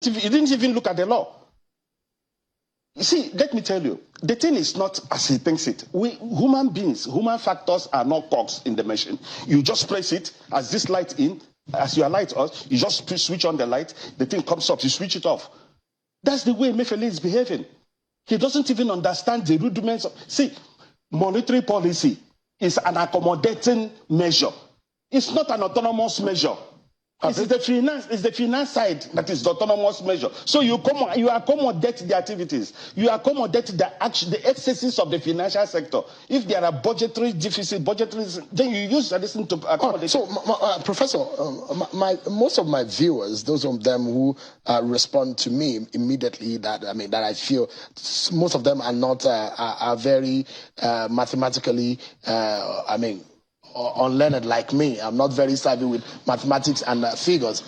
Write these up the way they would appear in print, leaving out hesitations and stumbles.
He didn't even look at the law. You see, let me tell you, the thing is not as he thinks it. We human beings, human factors are not cogs in the machine. You just press it, as this light in, as your light off, you just switch on the light, the thing comes up, you switch it off. That's the way Emefiele is behaving. He doesn't even understand the rudiments of... See, monetary policy is an accommodating measure. It's not an autonomous measure. It's the finance side that is the autonomous measure. So you accommodate the activities. You accommodate the excesses of the financial sector. If there are budgetary deficits, then you use this to accommodate. Professor, most of my viewers, those of them who respond to me immediately, that I feel most of them are not are very mathematically, unlearned like me. I'm not very savvy with mathematics and figures.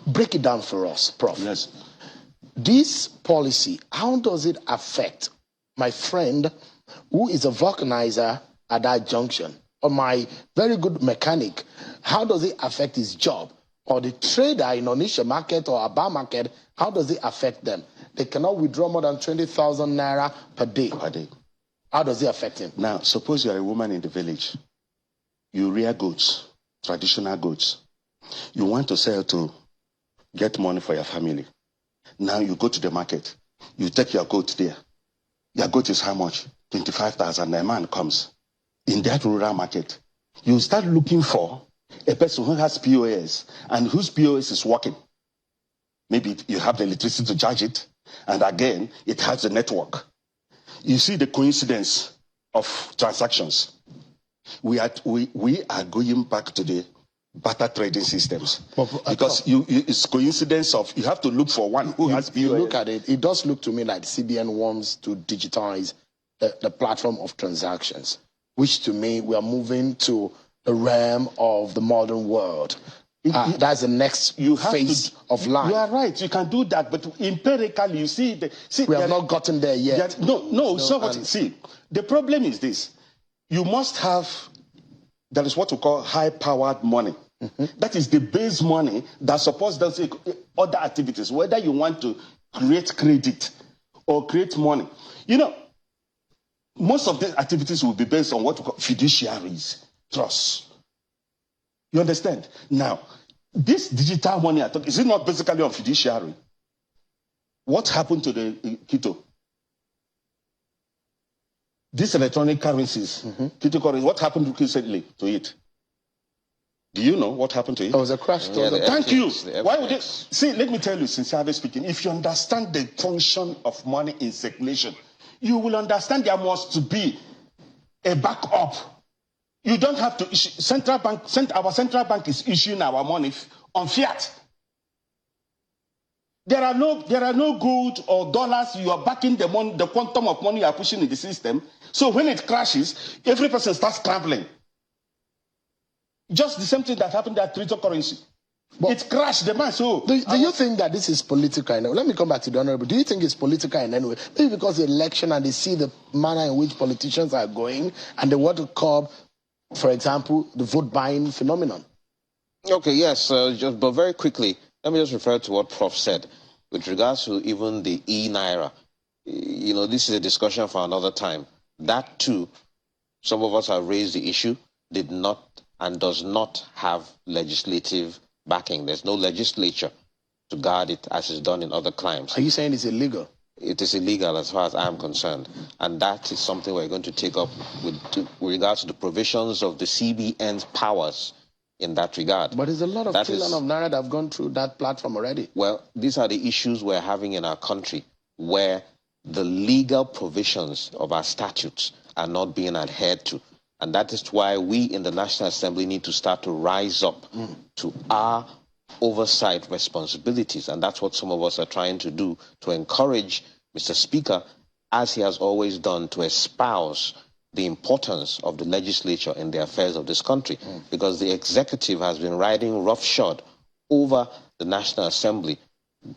Break it down for us, Prof. Yes. This policy, how does it affect my friend who is a vulcanizer at that junction, or my very good mechanic? How does it affect his job? Or the trader in Onitsha market or Aba market, how does it affect them? They cannot withdraw more than 20,000 naira per day. How does it affect him? Now, suppose you're a woman in the village. You rear goats, traditional goats. You want to sell to get money for your family. Now you go to the market. You take your goat there. Your goat is how much? 25,000. A man comes. In that rural market, you start looking for a person who has POS and whose POS is working. Maybe you have the electricity to charge it. And again, it has a network. You see the coincidence of transactions. We are going back to the barter trading systems because it's coincidence of you have to look for one who has. You look at it, it does look to me like CBN wants to digitize the platform of transactions, which to me we are moving to the realm of the modern world. That's the next phase of life. You are right. You can do that, but empirically, you see, we have not gotten there yet. See, the problem is this. You must have, that is what we call high-powered money. That is the base money that supports other activities, whether you want to create credit or create money. You know, most of the activities will be based on what we call fiduciaries, trusts. You understand? Now, this digital money, is it not basically on fiduciary? What happened to the Keto? These electronic currencies, cryptocurrencies, what happened recently to it? Do you know what happened to it? There was a crash. Thank you. Why would it? See, let me tell you, sincerely speaking, if you understand the function of money in circulation, you will understand there must be a backup. You don't have to issue, our central bank is issuing our money on fiat. There are no gold or dollars. You are backing the money, the quantum of money you are pushing in the system. So when it crashes, every person starts scrambling. Just the same thing that happened at cryptocurrency. It crashed the man. So do you think that this is political? Let me come back to the honorable. Do you think it's political in any way? Maybe because the election and they see the manner in which politicians are going and they want to curb, for example, the vote buying phenomenon. Okay, yes, but very quickly, let me just refer to what Prof said with regards to even the e-Naira. You know, this is a discussion for another time. That too, some of us have raised the issue, did not and does not have legislative backing. There's no legislature to guard it as is done in other climes. Are you saying it's illegal? It is illegal as far as I'm concerned. And that is something we're going to take up with regards to the provisions of the CBN's powers in that regard. But there's a lot of trillion of naira that have gone through that platform already. Well, these are the issues we're having in our country where the legal provisions of our statutes are not being adhered to. And that is why we in the National Assembly need to start to rise up to our oversight responsibilities. And that's what some of us are trying to do, to encourage Mr. Speaker, as he has always done, to espouse the importance of the legislature in the affairs of this country, because the executive has been riding roughshod over the National Assembly,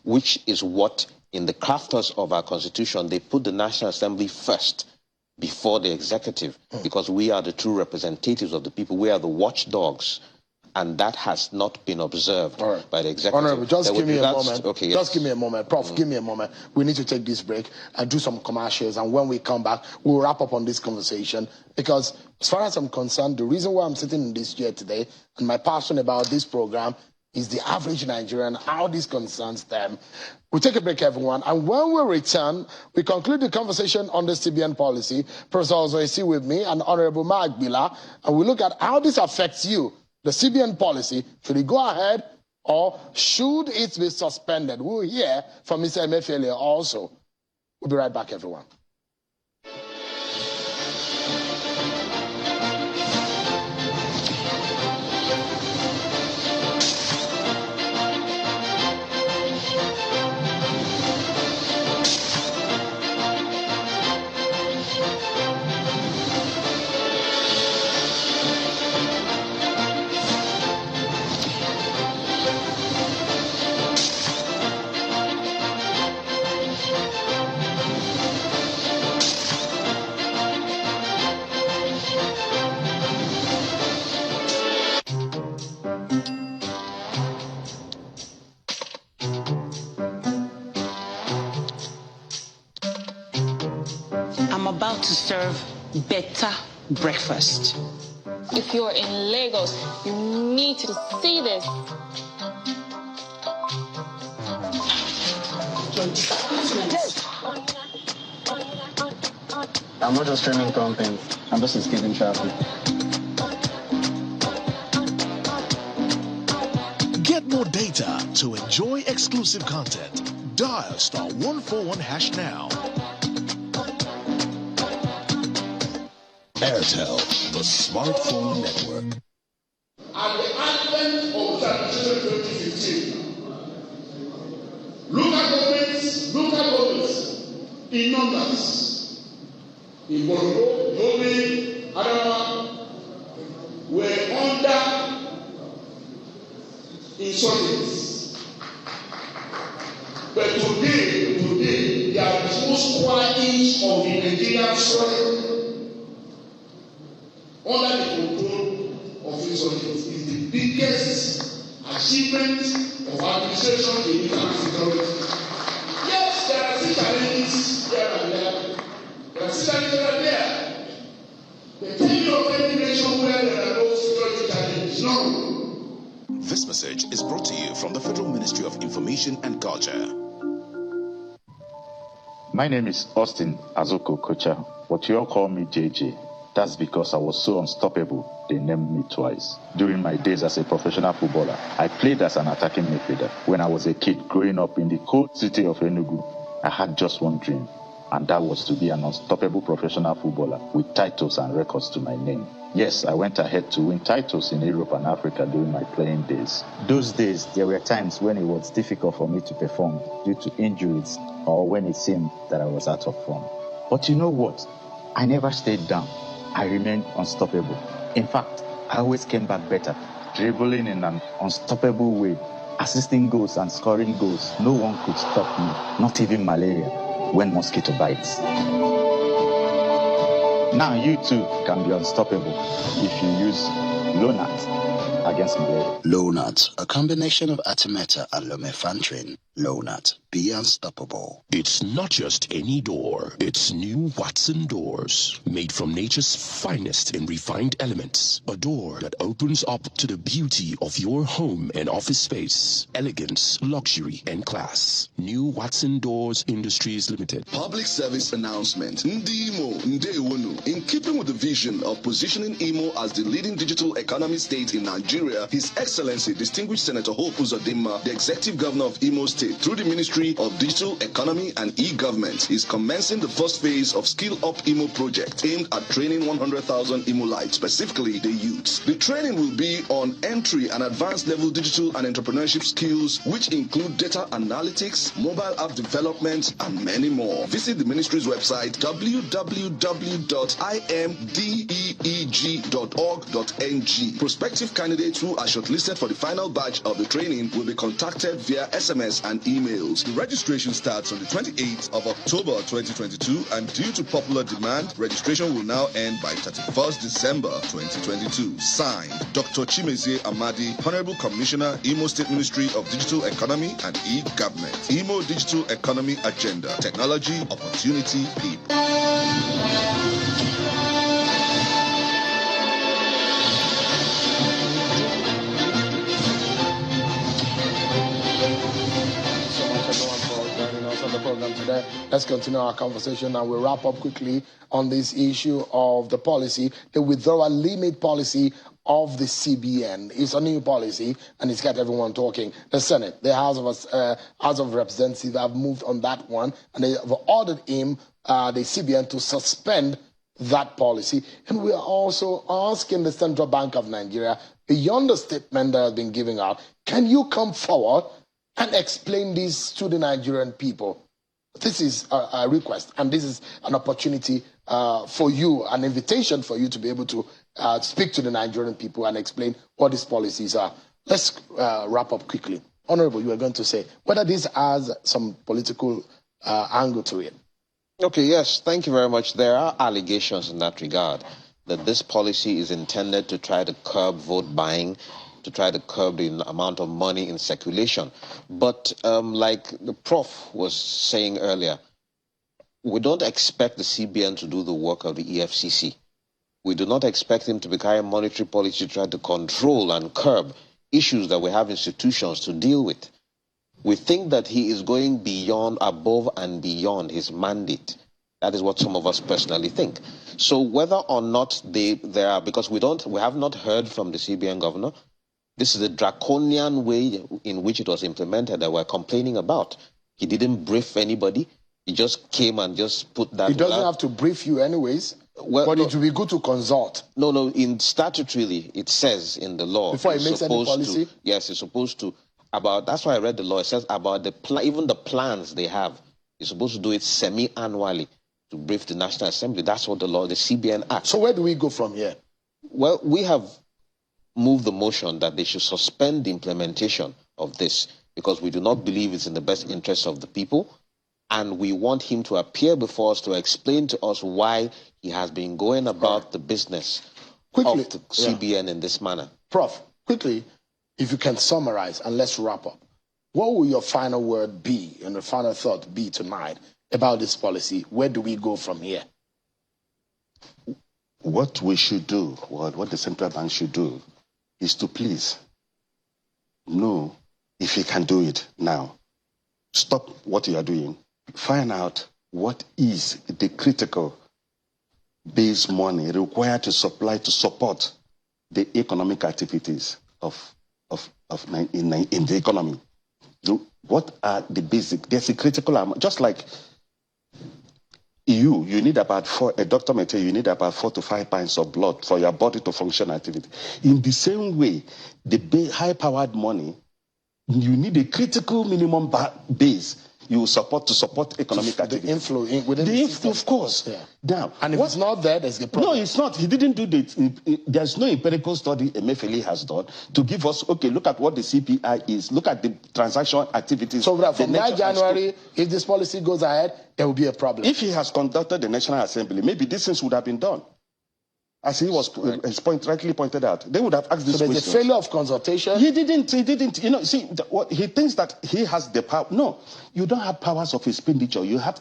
which is what, in the crafters of our Constitution, they put the National Assembly first before the executive, because we are the true representatives of the people. We are the watchdogs And that has not been observed right. by the executive. Honorable, just give me a moment. Okay, yes. Just give me a moment. Prof, give me a moment. We need to take this break and do some commercials. And when we come back, we'll wrap up on this conversation. Because as far as I'm concerned, the reason why I'm sitting in this chair today and my passion about this program is the average Nigerian, how this concerns them. We'll take a break, everyone. And when we return, we conclude the conversation on the CBN policy. Professor Ozoisi with me and Honorable Mark Bila. And we look at how this affects you. The CBN policy, should it go ahead or should it be suspended? We'll hear from Mr. Emefiele also. We'll be right back, everyone. I'm about to serve better breakfast. If you're in Lagos, you need to see this. I'm not just streaming content, I'm just escaping traffic. Get more data to enjoy exclusive content. Dial *141# now. Airtel, the smartphone network. At the advent of transition 2015, local governments in numbers, in Borno, Yobe, Adamawa, were under insurgents. But today, they are the most quiet inch of the Nigerian soil under the control of insurgents is the biggest achievement of administration in international security. Yes, there are still challenges here and there. There are still challenges here and there. The tell you of any nation where there are no security challenges. No. This message is brought to you from the Federal Ministry of Information and Culture. My name is Austin Azuko Kocha, but you all call me JJ. That's because I was so unstoppable, they named me twice. During my days as a professional footballer, I played as an attacking midfielder. When I was a kid growing up in the cold city of Enugu, I had just one dream, and that was to be an unstoppable professional footballer with titles and records to my name. Yes, I went ahead to win titles in Europe and Africa during my playing days. Those days, there were times when it was difficult for me to perform due to injuries or when it seemed that I was out of form. But you know what? I never stayed down. I remained unstoppable. In fact, I always came back better, dribbling in an unstoppable way, assisting goals and scoring goals. No one could stop me, not even malaria, when mosquito bites. Now you too can be unstoppable if you use Lonart against malaria. Lonart, a combination of Artemether and lumefantrine. Lonart, be unstoppable. It's not just any door. It's new Watson doors, made from nature's finest and refined elements. A door that opens up to the beauty of your home and office space. Elegance, luxury, and class. New Watson Doors Industries Limited. Public service announcement. Ndimo Ndewonu. In keeping with the vision of positioning Imo as the leading digital economy state in Nigeria, His Excellency Distinguished Senator Hope Uzodimma, the Executive Governor of Imo State, through the Ministry of Digital Economy and E-Government, is commencing the first phase of Skill Up Imo project aimed at training 100,000 Imo-lites, specifically the youths. The training will be on entry and advanced level digital and entrepreneurship skills, which include data analytics, mobile app development, and many more. Visit the ministry's website www.imdeeg.org.ng. Prospective candidates who are shortlisted for the final batch of the training will be contacted via SMS and emails. The Registration starts on the 28th of October 2022, and due to popular demand, registration will now end by 31st December 2022. Signed, Dr. Chimezie Amadi, Honorable Commissioner, Imo State Ministry of Digital Economy and E-Government. Imo Digital Economy Agenda. Technology, opportunity, people. Program today. Let's continue our conversation and we'll wrap up quickly on this issue of the policy, the withdrawal limit policy of the CBN. It's a new policy and it's got everyone talking. The Senate, the House of Representatives have moved on that one and they have ordered him, the CBN, to suspend that policy. And we are also asking the Central Bank of Nigeria, beyond the statement that has been given out, can you come forward and explain this to the Nigerian people? This is a request, and this is an opportunity for you, an invitation for you to be able to speak to the Nigerian people and explain what these policies are. Let's wrap up quickly. Honorable, you were going to say whether this has some political angle to it. Okay, yes, thank you very much. There are allegations in that regard that this policy is intended to try to curb vote buying, to try to curb the amount of money in circulation. But like the Prof was saying earlier, we don't expect the CBN to do the work of the EFCC. We do not expect him to be carrying monetary policy to try to control and curb issues that we have institutions to deal with. We think that he is going beyond, above and beyond his mandate. That is what some of us personally think. So whether or not there are, because we have not heard from the CBN governor. This is a draconian way in which it was implemented that we're complaining about. He didn't brief anybody. He just came and just put that. He doesn't have to brief you anyways, well, but it will be good to consult. No, in statutorily, it says in the law. Before he makes any policy? Yes, it's supposed to. That's why I read the law. It says about even the plans they have. You're supposed to do it semi-annually to brief the National Assembly. That's what the law, the CBN Act. So where do we go from here? Well, we have move the motion that they should suspend the implementation of this because we do not believe it's in the best interest of the people, and we want him to appear before us to explain to us why he has been going about the business of the CBN in this manner. Prof, quickly, if you can summarize and let's wrap up. What will your final word be and the final thought be tonight about this policy? Where do we go from here? What we should do, what the central bank should do, is to please know if he can do it now. Stop what you are doing. Find out what is the critical base money required to support the economic activities in the economy. What are the basic? There's a critical amount, just like you need about a doctor may tell you need about 4 to 5 pints of blood for your body to function activity. In the same way, the high-powered money, you need a critical minimum base you support to support economic activity. The inflow within the system. Of course. Yeah. Now, and if it's not there, there's the problem. No, it's not. He didn't do that. There's no empirical study Emefiele has done to give us, okay, look at what the CPI is. Look at the transaction activities. So from that January, if this policy goes ahead, there will be a problem. If he has conducted the National Assembly, maybe these things would have been done. As he was rightly pointed out, they would have asked this question. So there's a failure of consultation? He didn't. You know, see, he thinks that he has the power. No, you don't have powers of expenditure. You have,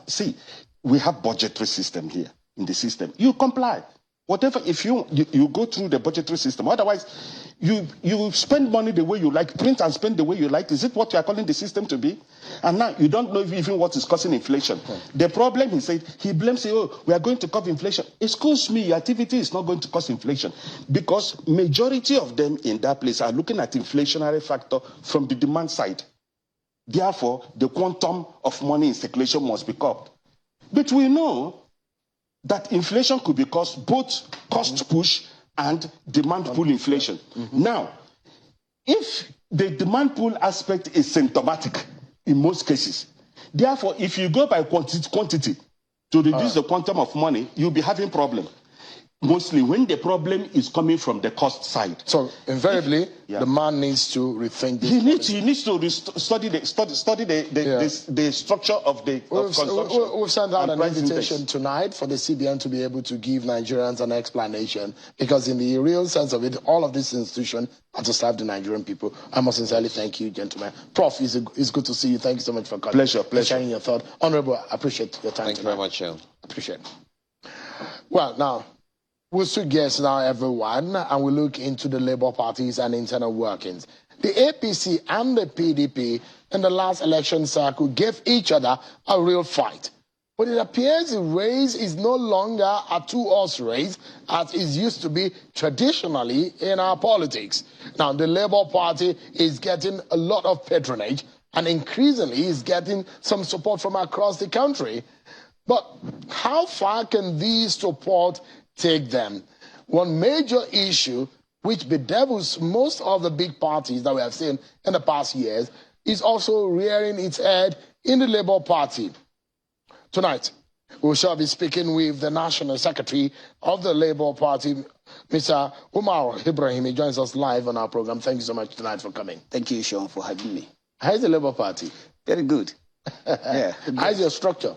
we have budgetary system here in the system. You comply. Whatever, if you go through the budgetary system, otherwise you spend money the way you like, print and spend the way you like. Is it what you are calling the system to be? And now you don't know even what is causing inflation. The problem, he said, he blames, we are going to curb inflation. Excuse me, your activity is not going to cause inflation because majority of them in that place are looking at inflationary factor from the demand side. Therefore, the quantum of money in circulation must be curbed. But we know that inflation could be caused both cost push and demand pull inflation. Now, if the demand pull aspect is symptomatic in most cases, therefore, if you go by quantity to reduce the quantum of money, you'll be having problem. mostly when the problem is coming from the cost side. So invariably, the man needs to rethink this. He needs to study the structure of the consumption. We've sent out an invitation tonight for the CBN to be able to give Nigerians an explanation, because in the real sense of it, all of these institutions are to serve the Nigerian people. I must sincerely thank you, gentlemen. Prof, it's good to see you. Thank you so much for coming. Pleasure. Sharing your thought. Honorable, I appreciate your time. Thank you very much, Sean. Appreciate it. Well, now, we'll switch gears now, everyone, and we'll look into the Labour parties and internal workings. The APC and the PDP in the last election cycle gave each other a real fight. But it appears the race is no longer a two-horse race as it used to be traditionally in our politics. Now, the Labour Party is getting a lot of patronage and increasingly is getting some support from across the country. But how far can these support take them? One major issue which bedevils most of the big parties that we have seen in the past years is also rearing its head in the Labour Party. Tonight, we shall be speaking with the National Secretary of the Labour Party, Mr. Umar Ibrahim. He joins us live on our program. Thank you so much tonight for coming. Thank you, Sean, for having me. How's the Labour Party? Very good. Yeah. How's your structure?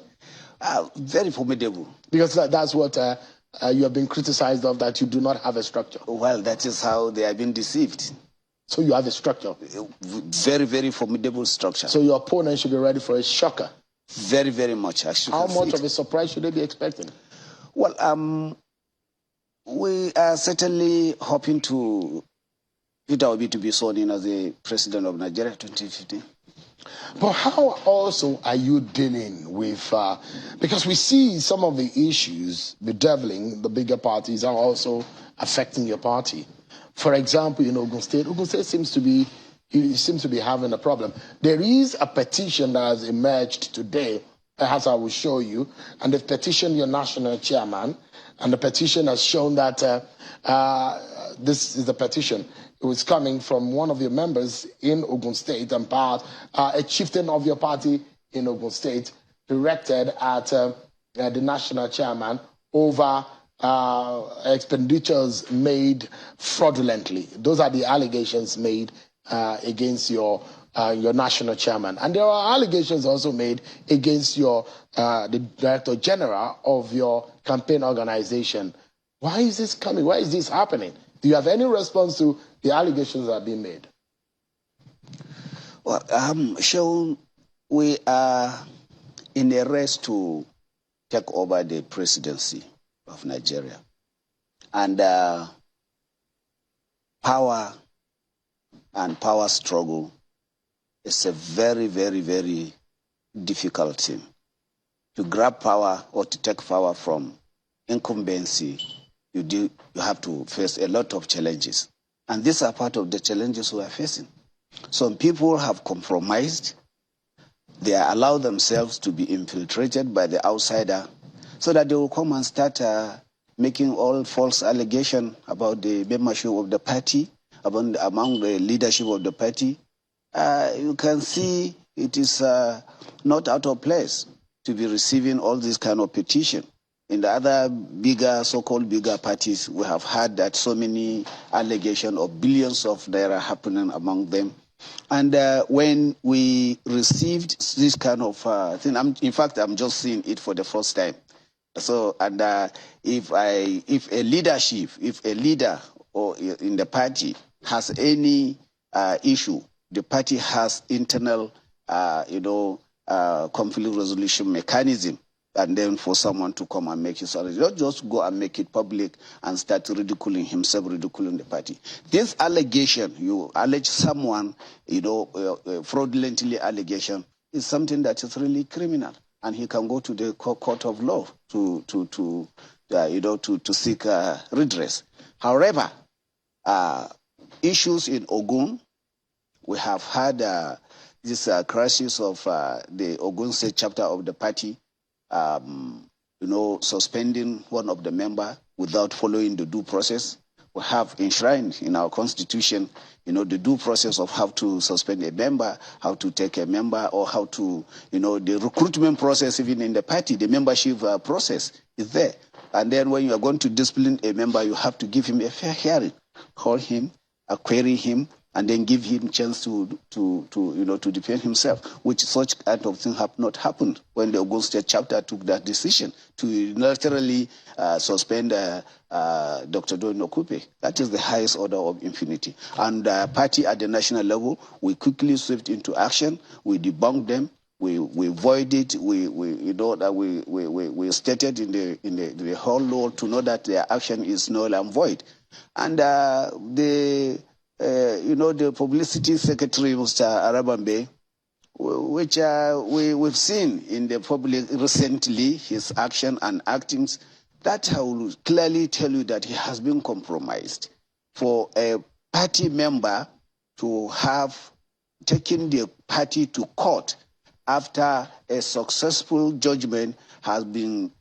Very formidable. Because that's what you have been criticized of, that you do not have a structure. Well, that is how they have been deceived. So you have a structure? Very, very formidable structure. So your opponent should be ready for a shocker? Very, very much. How much of a surprise should they be expecting? Well, we are certainly hoping to Peter Obi to be sworn in as the president of Nigeria 2015. But how also are you dealing with, because we see some of the issues bedeviling the bigger parties are also affecting your party. For example, in Ogun State seems to be having a problem. There is a petition that has emerged today, as I will show you, and they've petitioned your national chairman, and the petition has shown that this is the petition. It was coming from one of your members in Ogun State, and part a chieftain of your party in Ogun State, directed at the national chairman over expenditures made fraudulently. Those are the allegations made against your national chairman. And there are allegations also made against the director general of your campaign organization. Why is this coming? Why is this happening? Do you have any response to the allegations that are being made? Well, Sean, we are in a race to take over the presidency of Nigeria. And power and power struggle is a very, very, very difficult thing. To grab power or to take power from incumbency, you have to face a lot of challenges. And these are part of the challenges we are facing. Some people have compromised. They allow themselves to be infiltrated by the outsider so that they will come and start making all false allegations about the membership of the party, among the leadership of the party. You can see it is not out of place to be receiving all this kind of petition. In the other bigger, so-called bigger parties, we have heard that so many allegations of billions of naira happening among them. And when we received this kind of thing, in fact, I'm just seeing it for the first time. So, and if a leader or in the party has any issue, the party has internal, conflict resolution mechanism. And then for someone to come and make it solid, not just go and make it public and start ridiculing himself, ridiculing the party. This allegation, you allege someone, fraudulently allegation, is something that is really criminal, and he can go to the court of law to seek redress. However, issues in Ogun, we have had this crisis of the Ogun State chapter of the party. Suspending one of the members without following the due process. We have enshrined in our constitution, the due process of how to suspend a member, how to take a member, or how to, the recruitment process even in the party, the membership process is there. And then when you are going to discipline a member, you have to give him a fair hearing, call him, query him, and then give him a chance to defend himself, which such kind of thing have not happened when the Ogun State chapter took that decision to unilaterally suspend Dr. Doyin Okupe. That is the highest order of impunity. And party at the national level, we quickly swept into action. We debunked them. We void it. We stated in the whole law to know that their action is null and void. And the publicity secretary, Mr. Arabambe, which we've seen in the public recently, his action and actings, that will clearly tell you that he has been compromised. For a party member to have taken the party to court after a successful judgment has been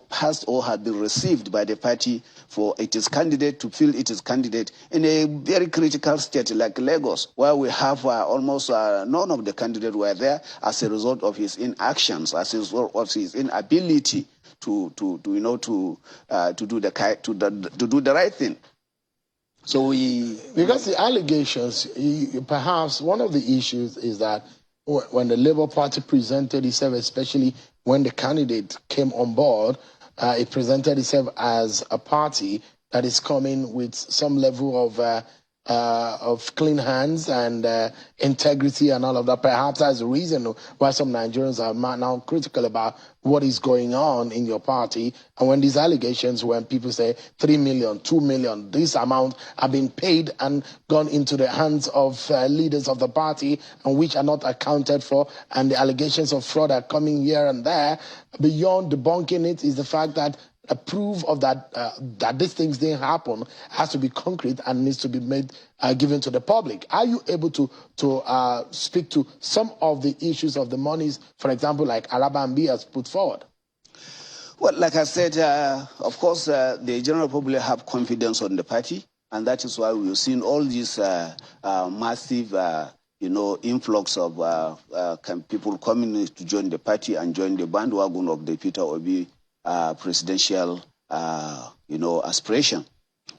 passed or had been received by the party for its candidate to fill its candidate in a very critical state like Lagos, where we have almost none of the candidates were there as a result of his inactions, as a result of his inability to do the right thing. So because the allegations, perhaps one of the issues is that when the Labour Party presented itself, especially when the candidate came on board, it presented itself as a party that is coming with some level of clean hands and integrity and all of that. Perhaps that's the reason why some Nigerians are now critical about what is going on in your party. And when these allegations, when people say 3 million, 2 million, this amount are being paid and gone into the hands of leaders of the party and which are not accounted for, and the allegations of fraud are coming here and there, beyond debunking it is the fact that a proof of that that these things didn't happen has to be concrete and needs to be made given to the public. Are you able to speak to some of the issues of the monies, for example, like Arabambe has put forward? Well, like I said, of course, the general public have confidence on the party, and that is why we've seen all these massive, influx of people coming to join the party and join the bandwagon of the Peter Obi presidential, aspiration.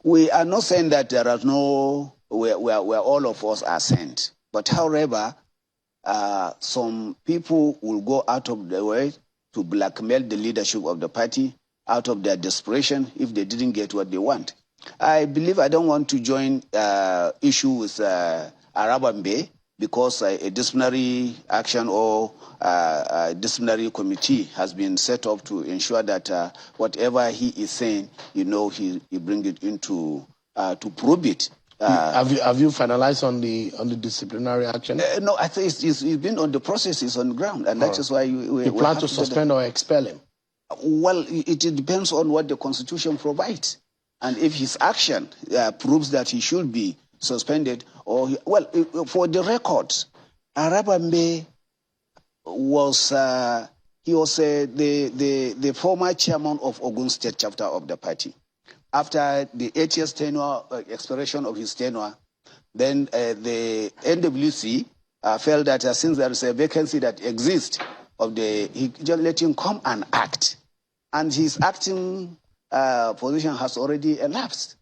We are not saying that there are where all of us are sent. But however, some people will go out of their way to blackmail the leadership of the party out of their desperation if they didn't get what they want. I believe I don't want to join issue with Arabambe because a disciplinary action or a disciplinary committee has been set up to ensure that whatever he is saying, he bring it into to prove it. Have you finalized on the disciplinary action? No, I think it's been on the process, it's on the ground, and that is why we plan to suspend or expel him. Well, it depends on what the Constitution provides, and if his action proves that he should be suspended, or for the record, Arabambe was the former chairman of Ogun State chapter of the party. After the 8 years tenure, expiration of his tenure, then the NWC felt that since there is a vacancy that exists, he just let him come and act, and his acting position has already elapsed.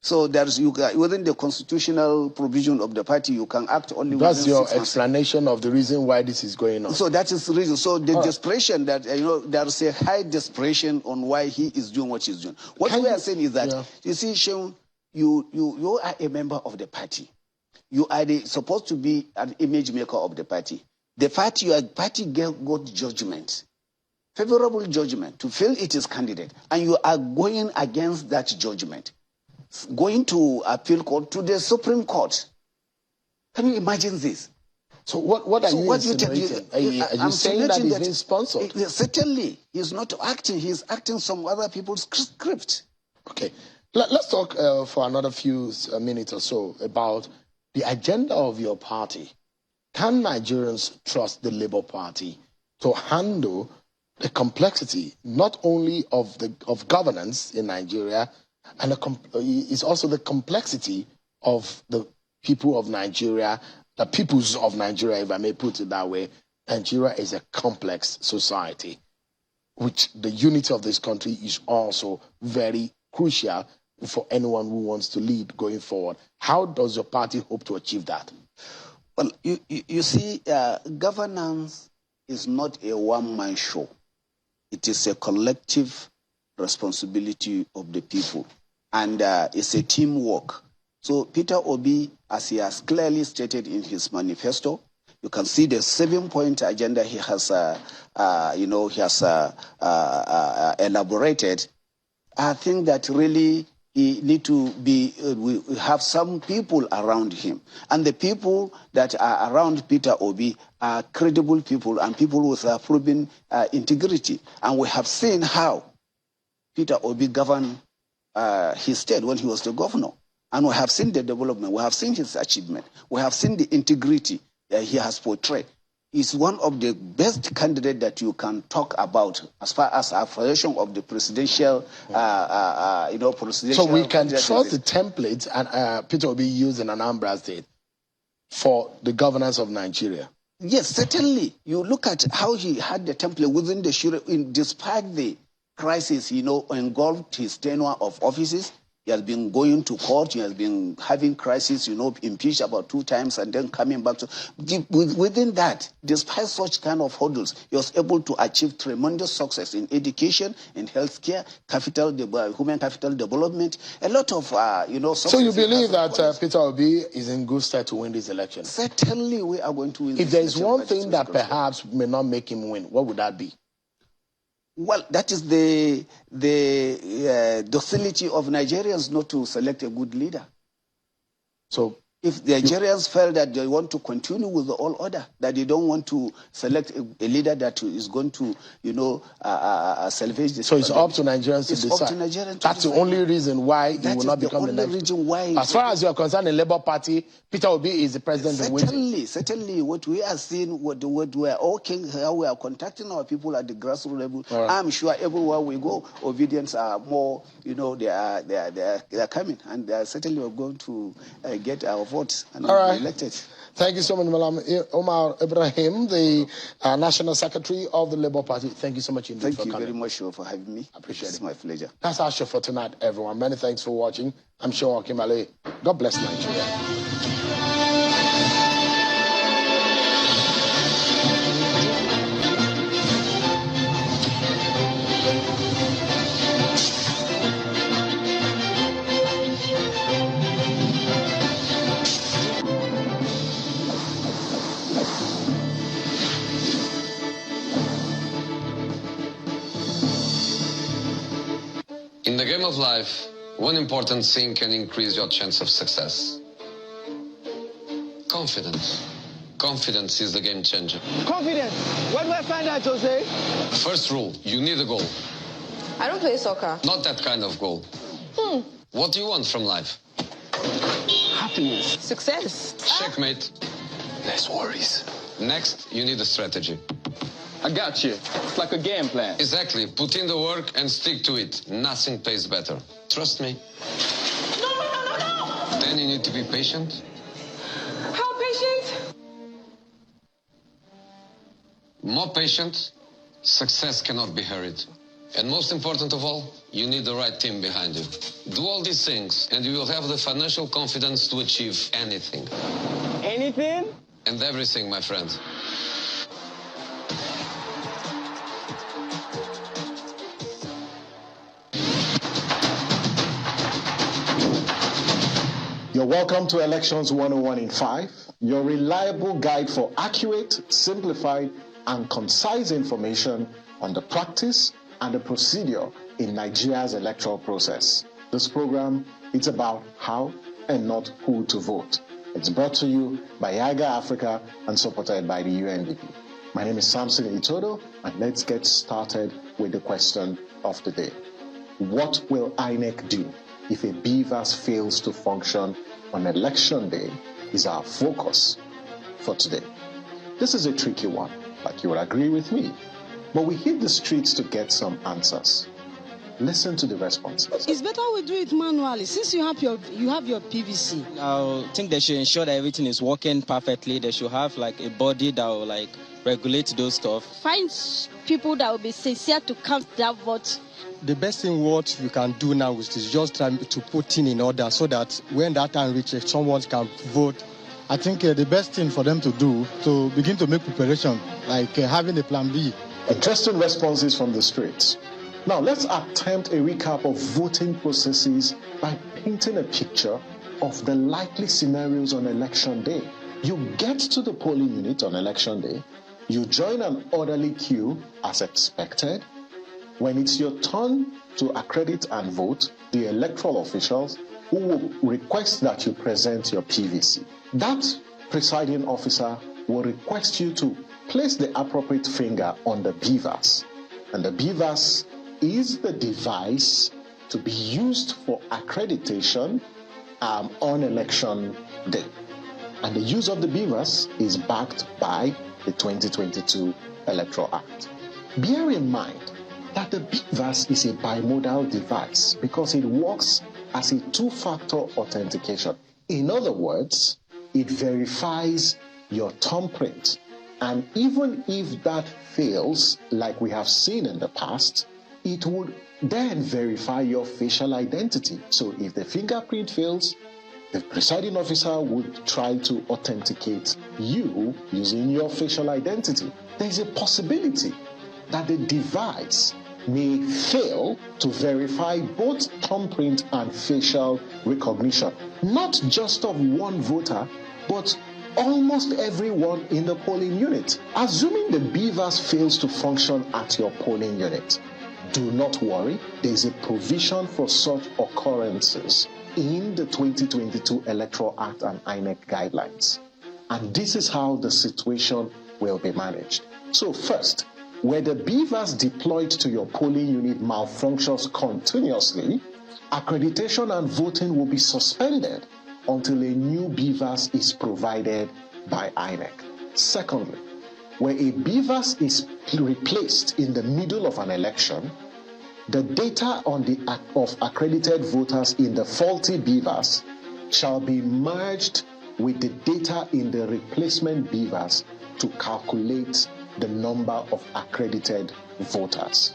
So within the constitutional provision of the party, you can act only within 6 months. That's your explanation of the reason why this is going on. So that is the reason. So the desperation that, there is a high desperation on why he is doing what he's doing. What we are saying is that, you see, Seun, you are a member of the party. You are supposed to be an image maker of the party. The party got judgment, favorable judgment to fill its candidate, and you are going against that judgment, going to appeal court to the Supreme Court. Can you imagine this? So what are you insinuating? Are you saying that he's being sponsored? Certainly, he's not acting. He's acting some other people's script. Okay, let's talk for another few minutes or so about the agenda of your party. Can Nigerians trust the Labour Party to handle the complexity not only of governance in Nigeria, and it's also the complexity of the people of Nigeria, the peoples of Nigeria, if I may put it that way. Nigeria is a complex society. which the unity of this country is also very crucial for anyone who wants to lead going forward. How does your party hope to achieve that? Well, you see, governance is not a one-man show. It is a collective responsibility of the people, and it's a teamwork. So Peter Obi, as he has clearly stated in his manifesto, you can see the 7-point agenda he has, elaborated. I think that really he need to be, we have some people around him. And the people that are around Peter Obi are credible people and people with proven integrity. And we have seen how Peter Obi governed his state when he was the governor. And we have seen the development. We have seen his achievement. We have seen the integrity he has portrayed. He's one of the best candidates that you can talk about as far as affiliation of the presidential, presidential. So we can trust the templates and Peter Obi used in Anambra State for the governance of Nigeria. Yes, certainly. You look at how he had the template within the Shura, despite the crisis, engulfed his tenure of offices. He has been going to court. He has been having crisis, impeached about 2 times and then coming back to. Within that, despite such kind of hurdles, he was able to achieve tremendous success in education, in healthcare, human capital development, a lot of, So you believe that Peter Obi is in good stead to win this election? Certainly we are going to win. If there is one thing that perhaps may not make him win, what would that be? Well, that is the docility of Nigerians not to select a good leader. So if the Nigerians felt that they want to continue with the old order, that they don't want to select a leader that is going to, salvage the. So it's up to Nigerians to decide. Up to Nigerians. That's the only reason why he will not become the next. Reason why. As far as you are concerned, the Labour Party, Peter Obi is the president. Certainly, what we are seeing, what we are how we are contacting our people at the grassroots level. Right. I'm sure everywhere we go, obedience are more. They are coming, and they are certainly going to get our votes and be elected. Thank you so much, Malam Omar Ibrahim, the National Secretary of the Labour Party. Thank you so much indeed for coming. Thank you very much for having me. I appreciate it. It's my pleasure. That's our show for tonight, everyone. Many thanks for watching. I'm sure Kimale. God bless Nigeria. In the game of life, one important thing can increase your chance of success. Confidence. Confidence is the game changer. Confidence? Where do I find that, Jose? First rule, you need a goal. I don't play soccer. Not that kind of goal. What do you want from life? Happiness. Success. Checkmate. Less worries. Next, you need a strategy. I got you. It's like a game plan. Exactly. Put in the work and stick to it. Nothing pays better. Trust me. No. Then you need to be patient. How patient? More patient, success cannot be hurried. And most important of all, you need the right team behind you. Do all these things and you will have the financial confidence to achieve anything. Anything? And everything, my friend. You're welcome to Elections 101 in 5, your reliable guide for accurate, simplified, and concise information on the practice and the procedure in Nigeria's electoral process. This program is about how and not who to vote. It's brought to you by YAGA Africa and supported by the UNDP. My name is Samson Itodo, and let's get started with the question of the day. What will INEC do if a BVAS fails to function on election day is our focus for today. This is a tricky one, but you will agree with me. But we hit the streets to get some answers. Listen to the responses. It's better we do it manually since you have your PVC. I think they should ensure that everything is working perfectly. They should have like a body that will like regulate those stuff. Find people that will be sincere to count that vote. The best thing what you can do now is to just try to put things in order so that when that time reaches, someone can vote. I think the best thing for them to do to begin to make preparation, like having a plan B. Interesting responses from the streets. Now, let's attempt a recap of voting processes by painting a picture of the likely scenarios on election day. You get to the polling unit on election day. You join an orderly queue as expected. When it's your turn to accredit and vote, the electoral officials who will request that you present your PVC. That presiding officer will request you to place the appropriate finger on the BVAS. And the BVAS is the device to be used for accreditation on election day. And the use of the BVAS is backed by the 2022 Electoral Act. Bear in mind that the BVAS is a bimodal device because it works as a two-factor authentication. In other words, it verifies your thumbprint. And even if that fails, like we have seen in the past, it would then verify your facial identity. So if the fingerprint fails, the presiding officer would try to authenticate you using your facial identity. There is a possibility that the device may fail to verify both thumbprint and facial recognition, not just of one voter, but almost everyone in the polling unit. Assuming the BVAS fails to function at your polling unit, do not worry, there is a provision for such occurrences in the 2022 Electoral Act and INEC guidelines. And this is how the situation will be managed. So first, where the BVAS deployed to your polling unit malfunctions continuously, accreditation and voting will be suspended until a new BVAS is provided by INEC. Secondly, where a BVAS is replaced in the middle of an election, the data of accredited voters in the faulty BVAS shall be merged with the data in the replacement BVAS to calculate the number of accredited voters.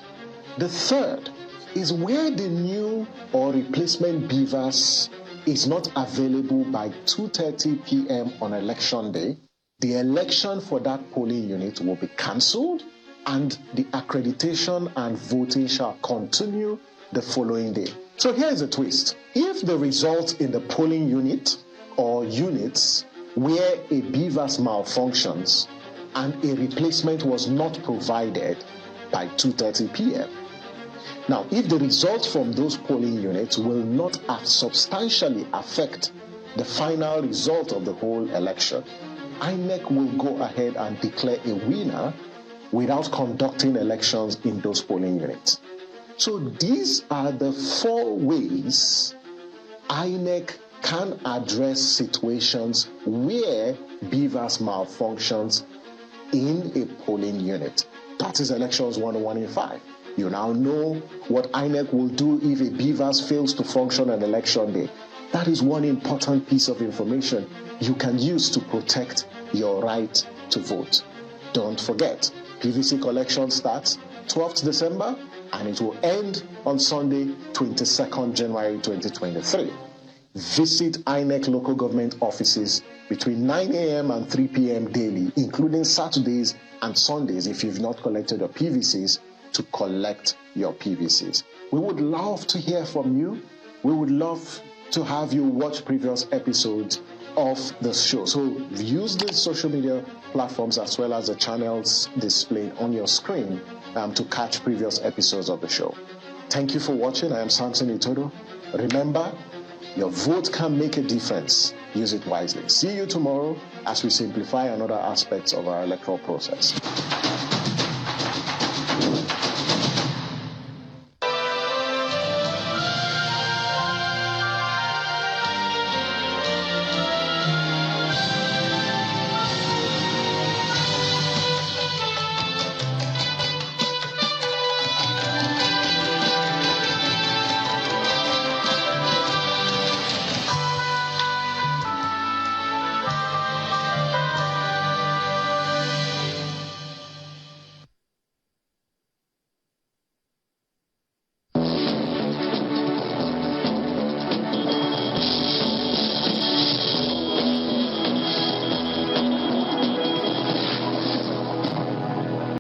The third is where the new or replacement BVAS is not available by 2:30 p.m. on election day, the election for that polling unit will be cancelled and the accreditation and voting shall continue the following day. So here's a twist. If the result in the polling unit or units where a BVAS malfunctions and a replacement was not provided by 2:30 p.m., now, if the results from those polling units will not substantially affect the final result of the whole election, INEC will go ahead and declare a winner without conducting elections in those polling units. So these are the 4 ways INEC can address situations where BVAS malfunctions in a polling unit. That is Elections 101 in 5. You now know what INEC will do if a BVAS fails to function on election day. That is one important piece of information you can use to protect your right to vote. Don't forget, PVC collection starts 12th December and it will end on Sunday, 22nd January 2023. Visit INEC local government offices between 9 a.m. and 3 p.m. daily, including Saturdays and Sundays if you've not collected your PVCs, to collect your PVCs. We would love to hear from you. We would love to have you watch previous episodes of the show. So use the social media platforms as well as the channels displayed on your screen to catch previous episodes of the show. Thank you for watching. I am Samson Itodo. Remember, your vote can make a difference. Use it wisely. See you tomorrow as we simplify another aspect of our electoral process.